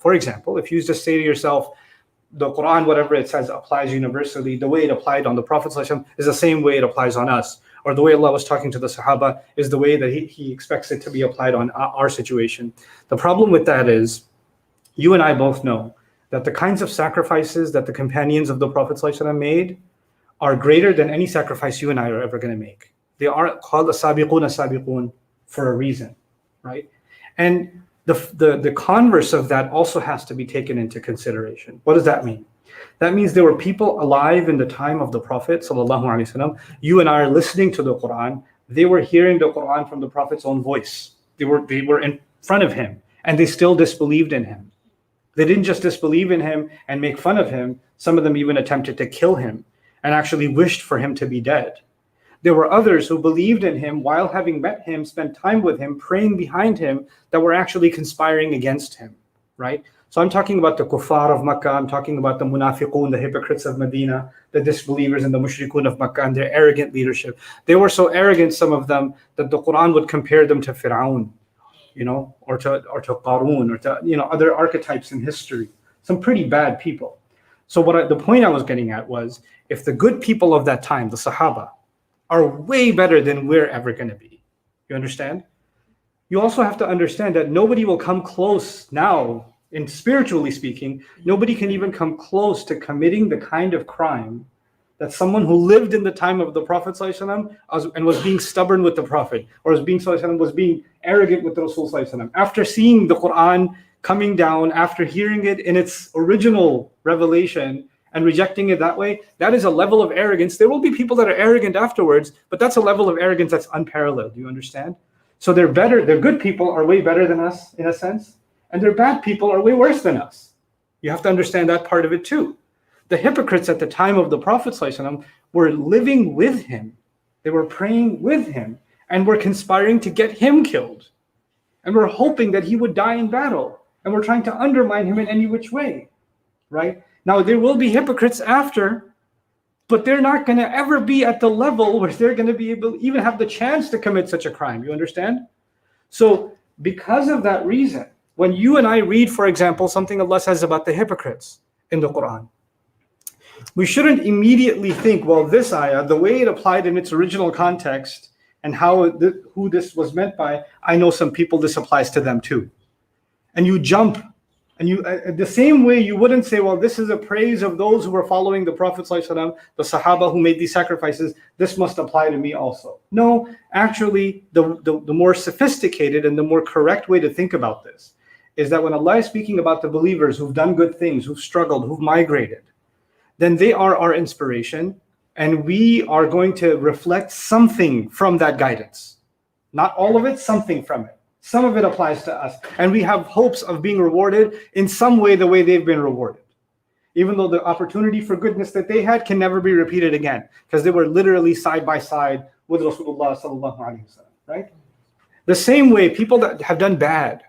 For example, if you just say to yourself, the Quran, whatever it says, applies universally, the way it applied on the Prophet ﷺ is the same way it applies on us. Or the way Allah was talking to the Sahaba is the way that He expects it to be applied on our situation. The problem with that is, you and I both know that the kinds of sacrifices that the companions of the Prophet ﷺ made are greater than any sacrifice you and I are ever going to make. They are called as-sabiqun for a reason, right? And the converse of that also has to be taken into consideration. What does that mean? That means there were people alive in the time of the Prophet ﷺ. You and I are listening to the Quran. They were hearing the Quran from the Prophet's own voice. They were in front of him, and they still disbelieved in him. They didn't just disbelieve in him and make fun of him. Some of them even attempted to kill him and actually wished for him to be dead. There were others who believed in him while having met him, spent time with him, praying behind him, that were actually conspiring against him, right? So I'm talking about the kuffar of Makkah, I'm talking about the munafiqun, the hypocrites of Medina, the disbelievers and the mushrikun of Makkah and their arrogant leadership. They were so arrogant, some of them, that the Quran would compare them to Fir'aun, or to Qarun, or to other archetypes in history. Some pretty bad people. So the point I was getting at was, if the good people of that time, the Sahaba, are way better than we're ever going to be. You understand? You also have to understand that nobody will come close now, in spiritually speaking, nobody can even come close to committing the kind of crime that someone who lived in the time of the Prophet ﷺ and was being stubborn with the Prophet, or was being arrogant with the Rasul ﷺ. After seeing the Quran coming down, after hearing it in its original revelation, and rejecting it that way, that is a level of arrogance. There will be people that are arrogant afterwards, but that's a level of arrogance that's unparalleled. Do you understand? So they're better. Their good people are way better than us in a sense, and their bad people are way worse than us. You have to understand that part of it too. The hypocrites at the time of the Prophet ﷺ were living with him. They were praying with him and were conspiring to get him killed. And were hoping that he would die in battle. And were trying to undermine him in any which way, right? Now, there will be hypocrites after, but they're not going to ever be at the level where they're going to be able to even have the chance to commit such a crime. You understand? So because of that reason, when you and I read, for example, something Allah says about the hypocrites in the Quran, we shouldn't immediately think, well, this ayah, the way it applied in its original context and who this was meant by, I know some people this applies to them too. And you jump. And the same way you wouldn't say, well, this is a praise of those who were following the Prophet ﷺ, the Sahaba who made these sacrifices, this must apply to me also. No, actually, the more sophisticated and the more correct way to think about this is that when Allah is speaking about the believers who've done good things, who've struggled, who've migrated, then they are our inspiration, and we are going to reflect something from that guidance. Not all of it, something from it. Some of it applies to us, and we have hopes of being rewarded in some way the way they've been rewarded. Even though the opportunity for goodness that they had can never be repeated again, because they were literally side by side with Rasulullah sallallahu alaihi wasallam, right? The same way people that have done bad,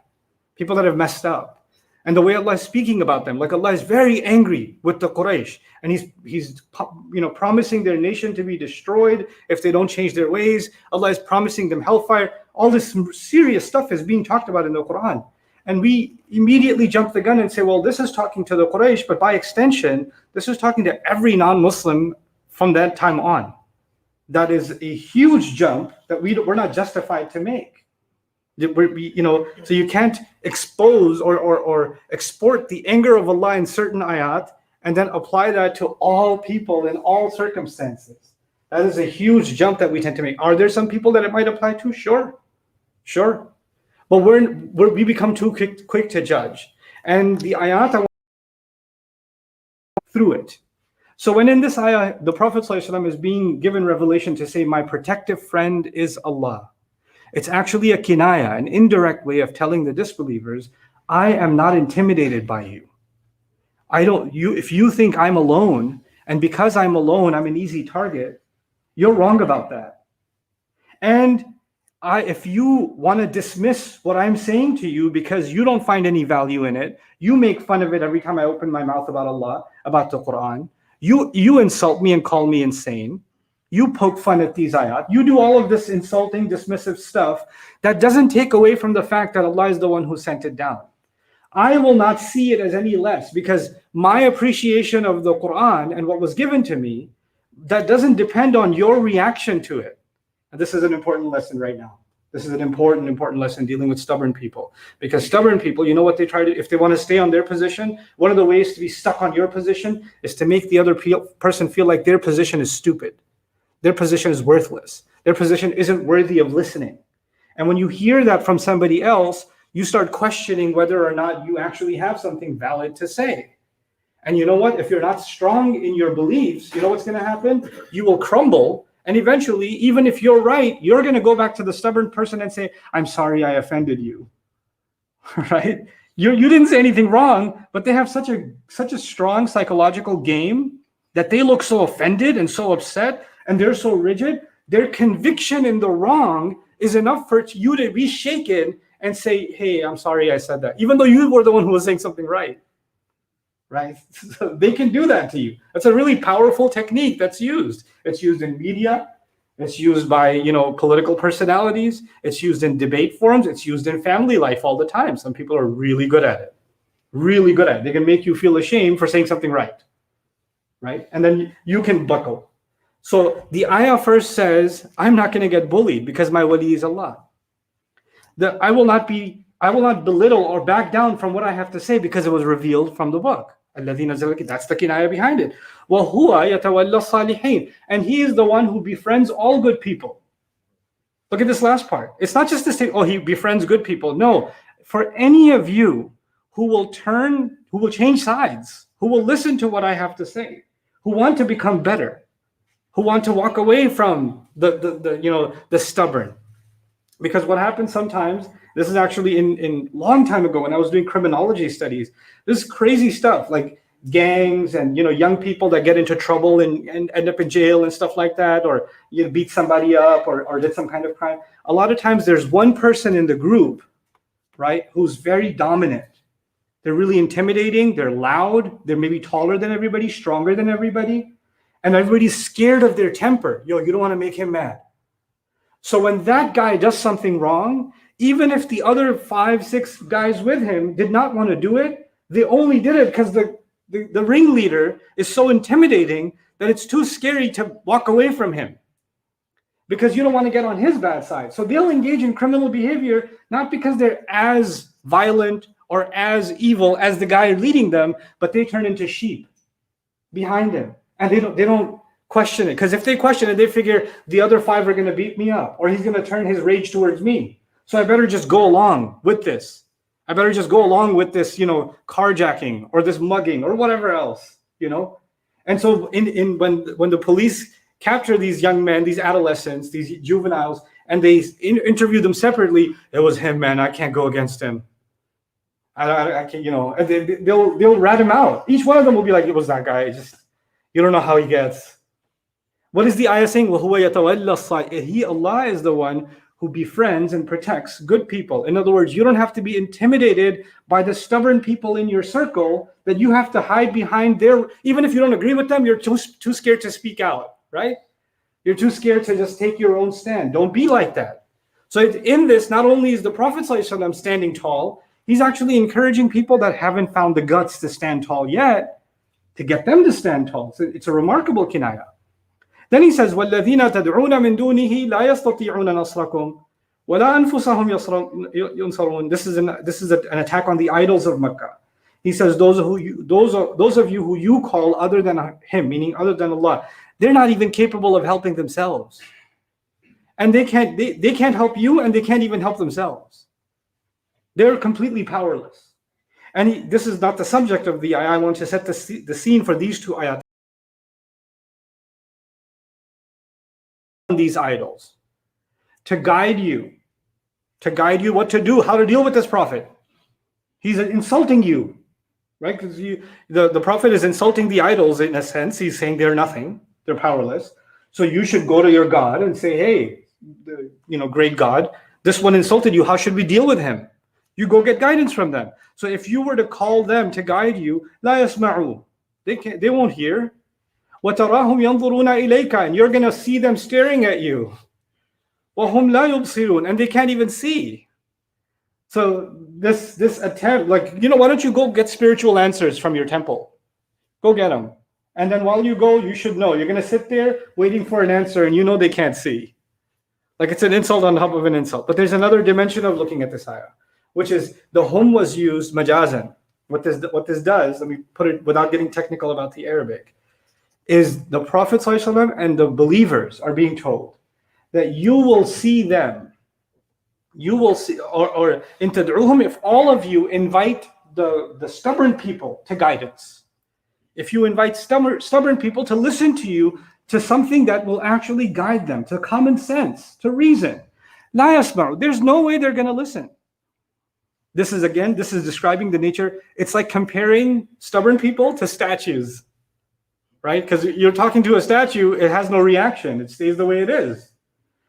people that have messed up, and the way Allah is speaking about them, like Allah is very angry with the Quraysh, and He's promising their nation to be destroyed if they don't change their ways. Allah is promising them hellfire. All this serious stuff is being talked about in the Quran. And we immediately jump the gun and say, well, this is talking to the Quraysh, but by extension, this is talking to every non-Muslim from that time on. That is a huge jump that we're not justified to make. So you can't expose or export the anger of Allah in certain ayat and then apply that to all people in all circumstances. That is a huge jump that we tend to make. Are there some people that it might apply to? Sure. But we become too quick to judge. And the ayat through it. So when in this ayah, the Prophet ﷺ is being given revelation to say, my protective friend is Allah. It's actually a kinaya, an indirect way of telling the disbelievers, I am not intimidated by you. If you think I'm alone, and because I'm alone, I'm an easy target, you're wrong about that. And if you want to dismiss what I'm saying to you because you don't find any value in it, you make fun of it every time I open my mouth about Allah, about the Quran, you insult me and call me insane, you poke fun at these ayat, you do all of this insulting, dismissive stuff, that doesn't take away from the fact that Allah is the one who sent it down. I will not see it as any less, because my appreciation of the Quran and what was given to me, that doesn't depend on your reaction to it. And this is an important lesson right now. This is an important lesson dealing with stubborn people. Because stubborn people, you know what they try to, if they want to stay on their position, one of the ways to be stuck on your position is to make the other person feel like their position is stupid. Their position is worthless. Their position isn't worthy of listening. And when you hear that from somebody else, you start questioning whether or not you actually have something valid to say. And you know what? If you're not strong in your beliefs, you know what's going to happen? You will crumble. And eventually, even if you're right, you're going to go back to the stubborn person and say, I'm sorry I offended you. Right? You didn't say anything wrong, but they have such a strong psychological game that they look so offended and so upset, and they're so rigid. Their conviction in the wrong is enough for you to be shaken and say, hey, I'm sorry I said that, even though you were the one who was saying something right. Right? So they can do that to you. That's a really powerful technique that's used. It's used in media. It's used by, political personalities. It's used in debate forums. It's used in family life all the time. Some people are really good at it. Really good at it. They can make you feel ashamed for saying something right. Right? And then you can buckle. So the ayah first says, I'm not going to get bullied because my wali is Allah. I will not belittle or back down from what I have to say because it was revealed from the book. That's the kinaya behind it. وَهُوَ يَتَوَلَّى الصَّالِحِينَ. And he is the one who befriends all good people. Look at this last part. It's not just to say, he befriends good people. No, for any of you who will change sides, who will listen to what I have to say, who want to become better, who want to walk away from the stubborn. Because what happens sometimes, this is actually in long time ago when I was doing criminology studies, this crazy stuff like gangs and young people that get into trouble and end up in jail and stuff like that, or beat somebody up or did some kind of crime. A lot of times there's one person in the group, right, who's very dominant. They're really intimidating, they're loud, they're maybe taller than everybody, stronger than everybody, and everybody's scared of their temper. You don't want to make him mad. So when that guy does something wrong, even if the other 5-6 guys with him did not want to do it, they only did it because the ringleader is so intimidating that it's too scary to walk away from him because you don't want to get on his bad side. So they'll engage in criminal behavior, not because they're as violent or as evil as the guy leading them, but they turn into sheep behind him. And they don't question it, because if they question it, they figure the other 5 are going to beat me up, or he's going to turn his rage towards me. So I better just go along with this. I better just go along with this, carjacking or this mugging or whatever else, And so when the police capture these young men, these adolescents, these juveniles, and they interview them separately, it was him, man. I can't go against him. I can't, and they'll rat him out. Each one of them will be like, it was that guy. You don't know how he gets. What is the ayah saying? وَهُوَ يَتَوَلَّى الصَّالِحِينَ. Allah is the one who befriends and protects good people. In other words, you don't have to be intimidated by the stubborn people in your circle that you have to hide behind even if you don't agree with them, you're too scared to speak out, right? You're too scared to just take your own stand. Don't be like that. So in this, not only is the Prophet ﷺ standing tall, he's actually encouraging people that haven't found the guts to stand tall yet, to get them to stand tall. So it's a remarkable kinaya. Then he says, وَالَّذِينَ تَدْعُونَ مِن دُونِهِ لَا يَسْتَطِيعُونَ نَصْرَكُمْ وَلَا أَنفُسَهُمْ يُنصَرُونَ. This is an attack on the idols of Mecca. He says, those of you who you call other than him, meaning other than Allah, they're not even capable of helping themselves. And they can't help you, and they can't even help themselves. They're completely powerless. And this is not the subject of the ayah. I want to set the scene for these two ayat. These idols to guide you what to do, how to deal with this prophet. He's insulting you, right? Because the prophet is insulting the idols in a sense. He's saying they're nothing, they're powerless. So you should go to your God and say, hey, great God, this one insulted you. How should we deal with him? You go get guidance from them. So if you were to call them to guide you, لا يسمعون, they won't hear. وَتَرَاهُمْ يَنْظُرُونَ إِلَيْكَ, and you're going to see them staring at you. وَهُمْ لَا يُبْصِرُونَ, and they can't even see. So this attempt, like, why don't you go get spiritual answers from your temple? Go get them. And then while you go, you should know. You're going to sit there waiting for an answer, and they can't see. Like, it's an insult on top of an insult. But there's another dimension of looking at this ayah, which is the hum was used majazan. What this does, let me put it without getting technical about the Arabic, is the Prophet ﷺ and the believers are being told that you will see them. You will see, or in tad'uhum, if all of you invite the stubborn people to guidance, if you invite stubborn people to listen to you, to something that will actually guide them, to common sense, to reason, la yasma'u, there's no way they're going to listen. This is describing the nature. It's like comparing stubborn people to statues, right? Because you're talking to a statue, it has no reaction. It stays the way it is.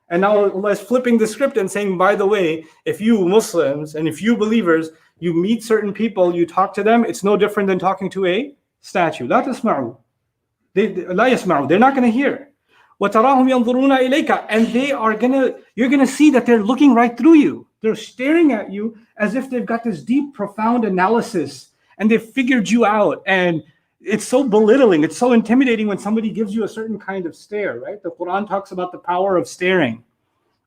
And now Allah is flipping the script and saying, by the way, if you Muslims and if you believers, you meet certain people, you talk to them, it's no different than talking to a statue. La tasma'u. La yasma'u. They're not going to hear. وَتَرَاهُمْ يَنْظُرُونَ إِلَيْكَ. And you're going to see that they're looking right through you. They're staring at you as if they've got this deep, profound analysis and they've figured you out. And it's so belittling. It's so intimidating when somebody gives you a certain kind of stare, right? The Quran talks about the power of staring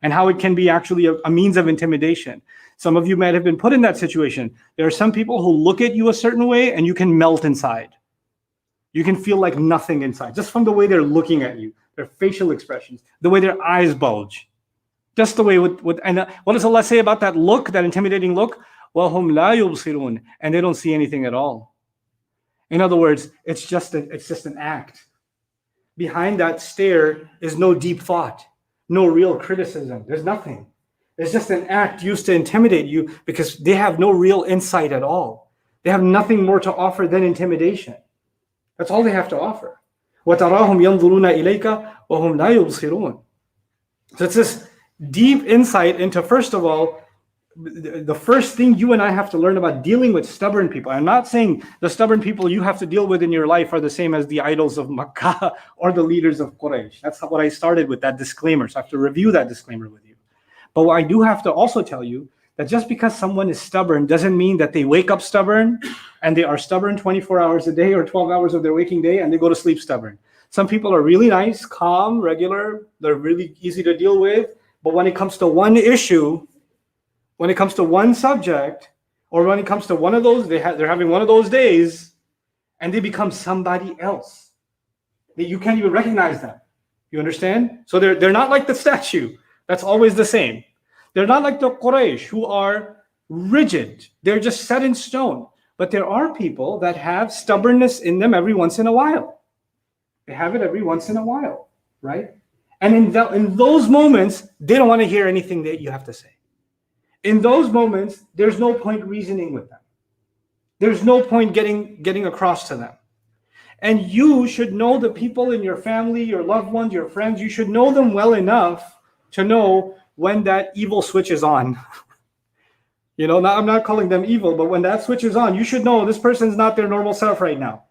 and how it can be actually a means of intimidation. Some of you might have been put in that situation. There are some people who look at you a certain way and you can melt inside. You can feel like nothing inside, just from the way they're looking at you, their facial expressions, the way their eyes bulge. Just the way and what does Allah say about that look, that intimidating look? وَهُمْ لَا يُبْصِرُونَ. And they don't see anything at all. In other words, it's just an act. Behind that stare is no deep thought, no real criticism. There's nothing. It's just an act used to intimidate you because they have no real insight at all. They have nothing more to offer than intimidation. That's all they have to offer. وَتَرَاهُمْ يَنْظُرُونَ إِلَيْكَ وَهُمْ لَا يُبْصِرُونَ. So it's this deep insight into, first of all, the first thing you and I have to learn about dealing with stubborn people. I'm not saying the stubborn people you have to deal with in your life are the same as the idols of Makkah or the leaders of Quraysh. That's what I started with, that disclaimer. So I have to review that disclaimer with you. But what I do have to also tell you that just because someone is stubborn doesn't mean that they wake up stubborn and they are stubborn 24 hours a day or 12 hours of their waking day and they go to sleep stubborn. Some people are really nice, calm, regular. They're really easy to deal with. But when it comes to one issue, when it comes to one subject, or when it comes to one of those, they're having one of those days, and they become somebody else. You can't even recognize them. You understand? So they're not like the statue. That's always the same. They're not like the Quraysh who are rigid. They're just set in stone. But there are people that have stubbornness in them every once in a while. They have it every once in a while, right? And in those moments, they don't want to hear anything that you have to say. In those moments, there's no point reasoning with them. There's no point getting across to them. And you should know the people in your family, your loved ones, your friends. You should know them well enough to know when that evil switch is on. I'm not calling them evil, but when that switch is on, you should know this person's not their normal self right now.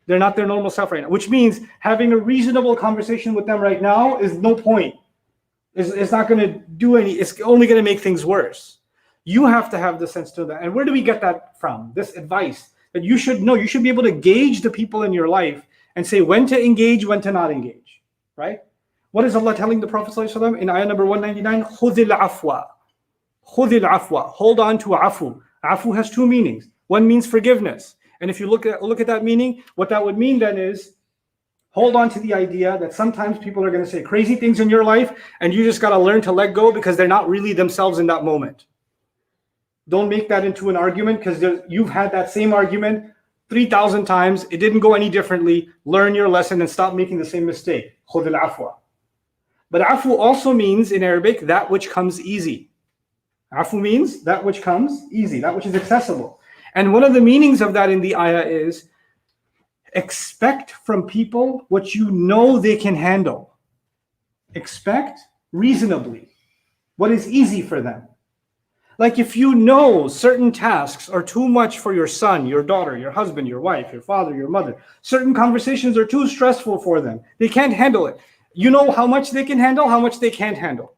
They're not their normal self right now, which means having a reasonable conversation with them right now is no point. It's not going to do it's only going to make things worse. You have to have the sense to that. And where do we get that from? This advice that you should know. You should be able to gauge the people in your life and say when to engage, when to not engage, right? What is Allah telling the Prophet ﷺ in ayah number 199? خُذِ الْعَفْوَ. خُذِ الْعَفْوَ. Hold on to afu. Afu has two meanings. One means forgiveness. And if you look at that meaning, what that would mean then is hold on to the idea that sometimes people are going to say crazy things in your life and you just got to learn to let go because they're not really themselves in that moment. Don't make that into an argument because you've had that same argument 3,000 times. It didn't go any differently. Learn your lesson and stop making the same mistake. خُذِ الْعَفْوَ. But afu also means in Arabic that which comes easy. Afu means that which comes easy, that which is accessible. And one of the meanings of that in the ayah is expect from people what you know they can handle. Expect reasonably what is easy for them. Like if you know certain tasks are too much for your son, your daughter, your husband, your wife, your father, your mother, certain conversations are too stressful for them. They can't handle it. You know how much they can handle, how much they can't handle.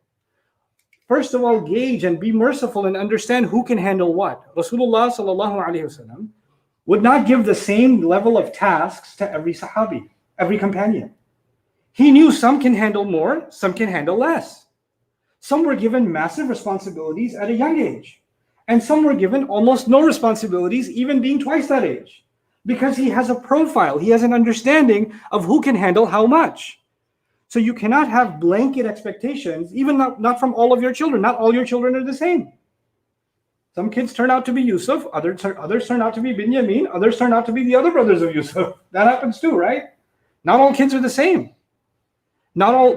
first of all, gauge and be merciful and understand who can handle what. Rasulullah sallallahu alaihi wasallam would not give the same level of tasks to every sahabi, every companion. He knew some can handle more, some can handle less. Some were given massive responsibilities at a young age, and some were given almost no responsibilities, even being twice that age, because he has a profile, he has an understanding of who can handle how much. So you cannot have blanket expectations, even not from all of your children. Not all your children are the same. Some kids turn out to be Yusuf, others turn out to be Binyamin, others turn out to be the other brothers of Yusuf. That happens too, right? Not all kids are the same. Not all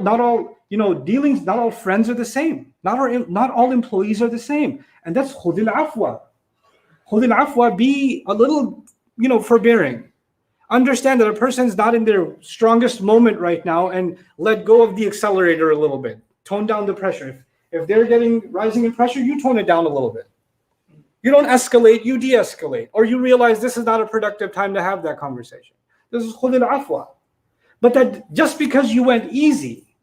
dealings, not all friends are the same. Not all employees are the same. And that's khudil afwa. Khudil afwa, be a little, forbearing. Understand that a person's not in their strongest moment right now, and let go of the accelerator a little bit. Tone down the pressure. If they're rising in pressure, you tone it down a little bit. You don't escalate, you de-escalate. Or you realize this is not a productive time to have that conversation. This is khudil afwa. But that just because you went easy,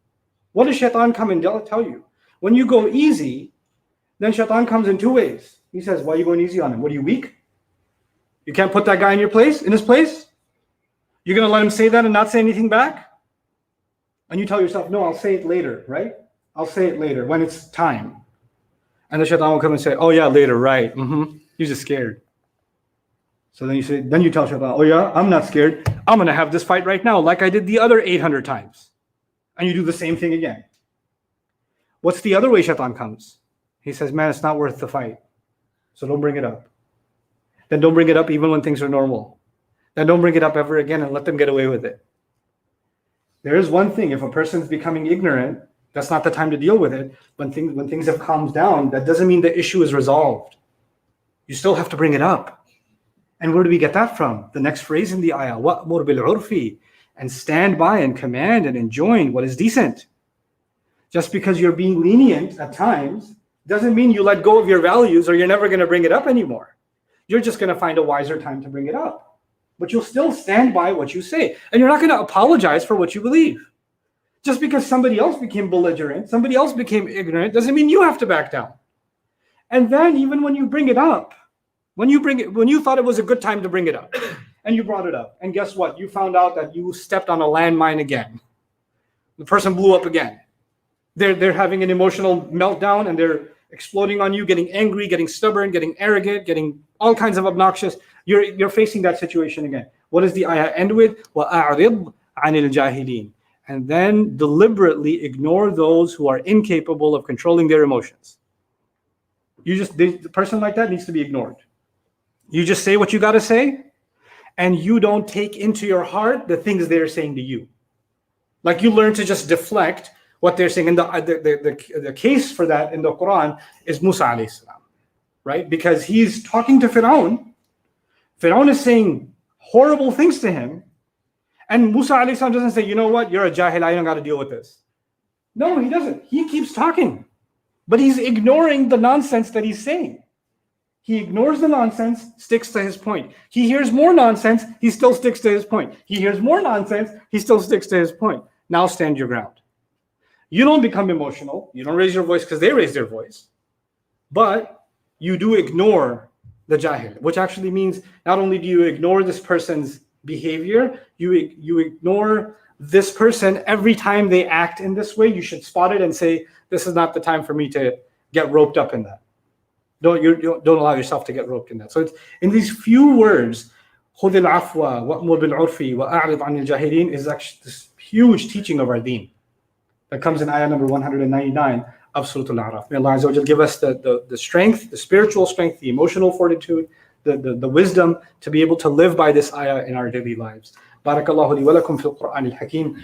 what does shaitan come and tell you? When you go easy, then shaitan comes in two ways. He says, why are you going easy on him? What, are you weak? You can't put that guy in his place? You're going to let him say that and not say anything back? And you tell yourself, no, I'll say it later, right? I'll say it later when it's time. And the shaitan will come and say, oh yeah, later, right. You're just scared. So then you tell shaitan, oh yeah, I'm not scared. I'm going to have this fight right now like I did the other 800 times. And you do the same thing again. What's the other way shaitan comes? He says, man, it's not worth the fight. So don't bring it up. Then don't bring it up even when things are normal. Then don't bring it up ever again and let them get away with it. There is one thing, if a person's becoming ignorant, that's not the time to deal with it. When things have calmed down, that doesn't mean the issue is resolved. You still have to bring it up. And where do we get that from? The next phrase in the ayah, وَأْمُرْ بِالْعُرْفِ, and stand by and command and enjoin what is decent. Just because you're being lenient at times doesn't mean you let go of your values or you're never going to bring it up anymore. You're just going to find a wiser time to bring it up. But you'll still stand by what you say. And you're not going to apologize for what you believe. Just because somebody else became belligerent, somebody else became ignorant, doesn't mean you have to back down. And then even when you bring it up, when you thought it was a good time to bring it up, and you brought it up, and guess what? You found out that you stepped on a landmine again. The person blew up again. They're having an emotional meltdown, and they're exploding on you, getting angry, getting stubborn, getting arrogant, getting all kinds of obnoxious. You're facing that situation again. What does the ayah end with? وَأَعْرِضْ عَنِ الْجَاهِلِينَ. And then deliberately ignore those who are incapable of controlling their emotions. The person like that needs to be ignored. You just say what you got to say, and you don't take into your heart the things they're saying to you. Like you learn to just deflect what they're saying. And the case for that in the Quran is Musa alayhi salam, right? Because he's talking to Fir'aun. Fir'aun is saying horrible things to him. And Musa alayhi salam doesn't say, you know what, you're a jahil, I don't got to deal with this. No, he doesn't. He keeps talking. But he's ignoring the nonsense that he's saying. He ignores the nonsense, sticks to his point. He hears more nonsense, he still sticks to his point. He hears more nonsense, he still sticks to his point. Now stand your ground. You don't become emotional. You don't raise your voice because they raise their voice. But you do ignore the jahil, which actually means not only do you ignore this person's behavior, you ignore this person every time they act in this way. You should spot it and say, this is not the time for me to get roped up in that. Don't allow yourself to get roped in that. So it's in these few words, خُذِ الْعَفْوَ وَأْمُرْ بِالْعُرْفِ وَأَعْرِضْ عَنِ الْجَاهِلِينَ is actually this huge teaching of our deen that comes in ayah number 199 of Surah Al-A'raf. May Allah Azza wa Jal give us the strength, the spiritual strength, the emotional fortitude, the wisdom to be able to live by this ayah in our daily lives. Barakallahu li wa lakum fil Qur'an al-Hakim.